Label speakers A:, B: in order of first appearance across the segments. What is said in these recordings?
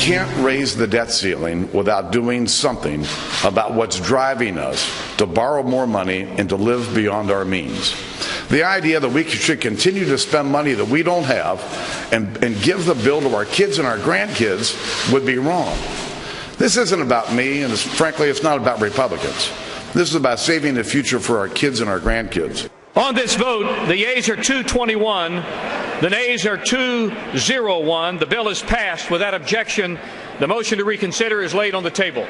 A: can't raise the debt ceiling without doing something about what's driving us to borrow more money and to live beyond our means. The idea that we should continue to spend money that we don't have and give the bill to our kids and our grandkids would be wrong. This isn't about me, and frankly, it's not about Republicans. This is about saving the future for our kids and our grandkids.
B: On this vote, the yeas are 221, the nays are 201. The bill is passed without objection. The motion to reconsider is laid on the table.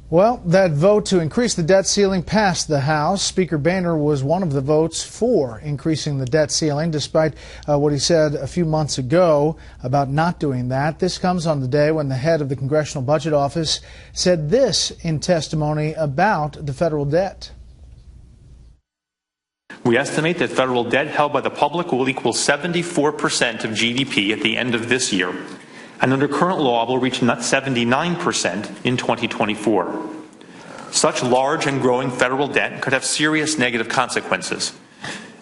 C: Well, that vote to increase the debt ceiling passed the House. Speaker Boehner was one of the votes for increasing the debt ceiling, despite what he said a few months ago about not doing that. This comes on the day when the head of the Congressional Budget Office said this in testimony about the federal debt.
D: We estimate that federal debt held by the public will equal 74% of GDP at the end of this year, and under current law will reach 79% in 2024. Such large and growing federal debt could have serious negative consequences,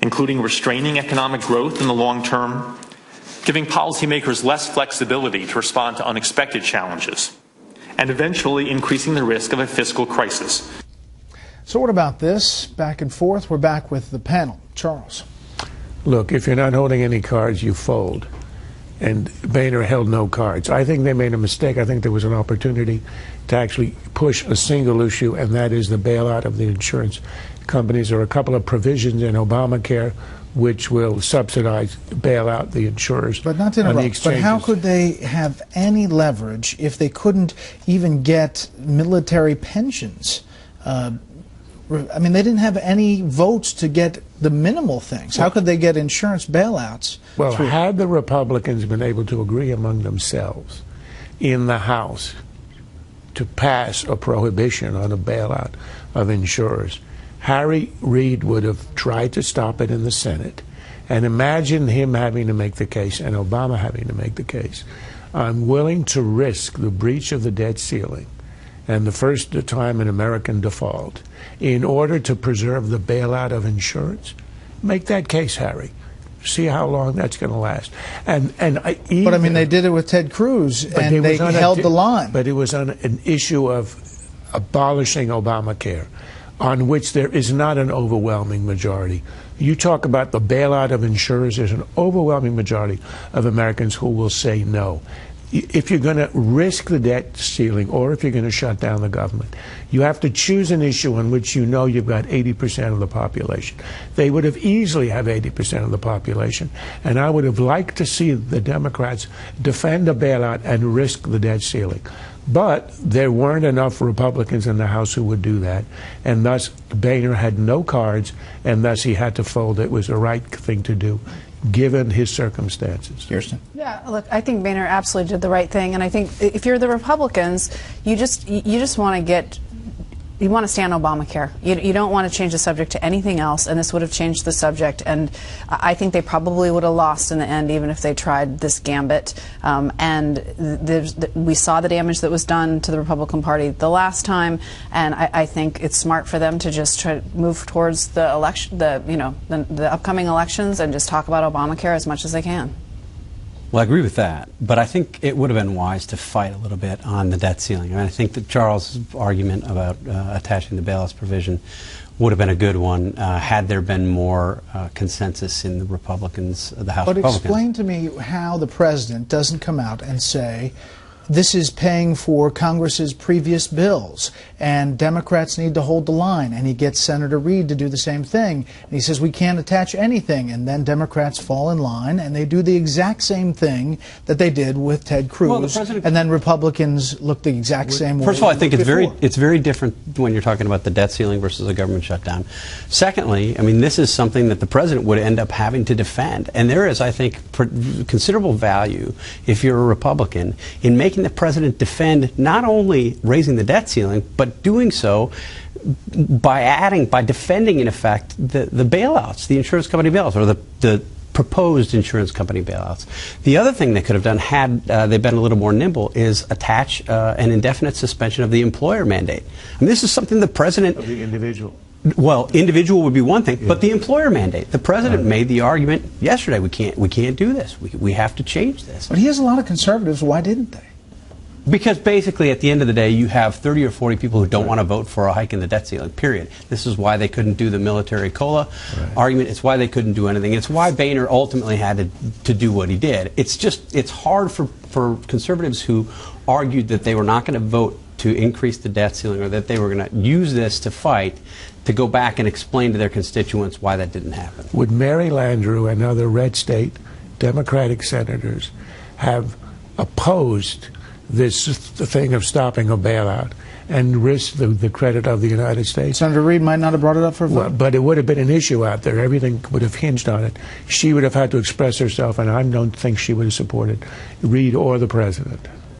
D: including restraining economic growth in the long term, giving policymakers less flexibility to respond to unexpected challenges, and eventually increasing the risk of a fiscal crisis.
C: So what about this? Back and forth. We're back with the panel. Charles.
E: Look, if you're not holding any cards, you fold. And Boehner held no cards. I think they made a mistake. I think there was an opportunity to actually push a single issue, and that is the bailout of the insurance companies. There are a couple of provisions in Obamacare which will subsidize, bail out the insurers.
C: But not to interrupt, but how could they have any leverage if they couldn't even get military pensions? I mean, they didn't have any votes to get the minimal things. How could they get insurance bailouts?
E: Well, had the Republicans been able to agree among themselves in the House to pass a prohibition on a bailout of insurers, Harry Reid would have tried to stop it in the Senate. And imagine him having to make the case and Obama having to make the case. I'm willing to risk the breach of the debt ceiling and the first time in American default in order to preserve the bailout of insurance. Make that case, Harry. See how long that's going to last. But
C: I mean, they did it with Ted Cruz, and they held the line.
E: But it was on an issue of abolishing Obamacare, on which there is not an overwhelming majority. You talk about the bailout of insurers, there's an overwhelming majority of Americans who will say no. If you're going to risk the debt ceiling or if you're going to shut down the government, you have to choose an issue on which you know you've got 80% of the population. They would have easily have 80% of the population, and I would have liked to see the Democrats defend a bailout and risk the debt ceiling. But there weren't enough Republicans in the House who would do that, and thus Boehner had no cards, and thus he had to fold. It was the right thing to do, given his circumstances.
C: Kirsten?
F: Yeah, look, I think Boehner absolutely did the right thing, and I think if you're the Republicans, you just want to get. You want to stay on Obamacare. You don't want to change the subject to anything else, and this would have changed the subject. And I think they probably would have lost in the end, even if they tried this gambit. We saw the damage that was done to the Republican Party the last time, and I think it's smart for them to just try to move towards the election, the upcoming elections, and just talk about Obamacare as much as they can.
G: Well, I agree with that, but I think it would have been wise to fight a little bit on the debt ceiling. I mean, I think that Charles' argument about attaching the bailouts provision would have been a good one had there been more consensus in the Republicans, the House Republicans.
C: But explain to me how the president doesn't come out and say, this is paying for Congress's previous bills, and Democrats need to hold the line, and he gets Senator Reid to do the same thing, and he says we can't attach anything, and then Democrats fall in line, and they do the exact same thing that they did with Ted Cruz, and then Republicans look the exact same way.
G: First of all, I think it's very different when you're talking about the debt ceiling versus a government shutdown. Secondly, I mean, this is something that the president would end up having to defend, and there is, I think, considerable value, if you're a Republican, in making the president defend not only raising the debt ceiling, but doing so by defending, in effect, the bailouts, the insurance company bailouts, or the proposed insurance company bailouts. The other thing they could have done, had they been a little more nimble, is attach an indefinite suspension of the employer mandate. I mean, this is something the president...
E: Of the individual.
G: Well, individual would be one thing, but the employer mandate. The president made the argument yesterday, we can't do this. We have to change this.
C: But he has a lot of conservatives. Why didn't they?
G: Because basically, at the end of the day, you have 30 or 40 people who don't want to vote for a hike in the debt ceiling, period. This is why they couldn't do the military COLA argument. It's why they couldn't do anything. It's why Boehner ultimately had to do what he did. It's hard for conservatives who argued that they were not going to vote to increase the debt ceiling or that they were going to use this to fight to go back and explain to their constituents why that didn't happen.
E: Would Mary Landrieu and other red state Democratic senators have opposed this thing of stopping a bailout and risk the credit of the United States?
C: Senator Reid might not have brought it up for a vote.
E: Well, but it would have been an issue out there. Everything would have hinged on it. She would have had to express herself, and I don't think she would have supported Reid or the president.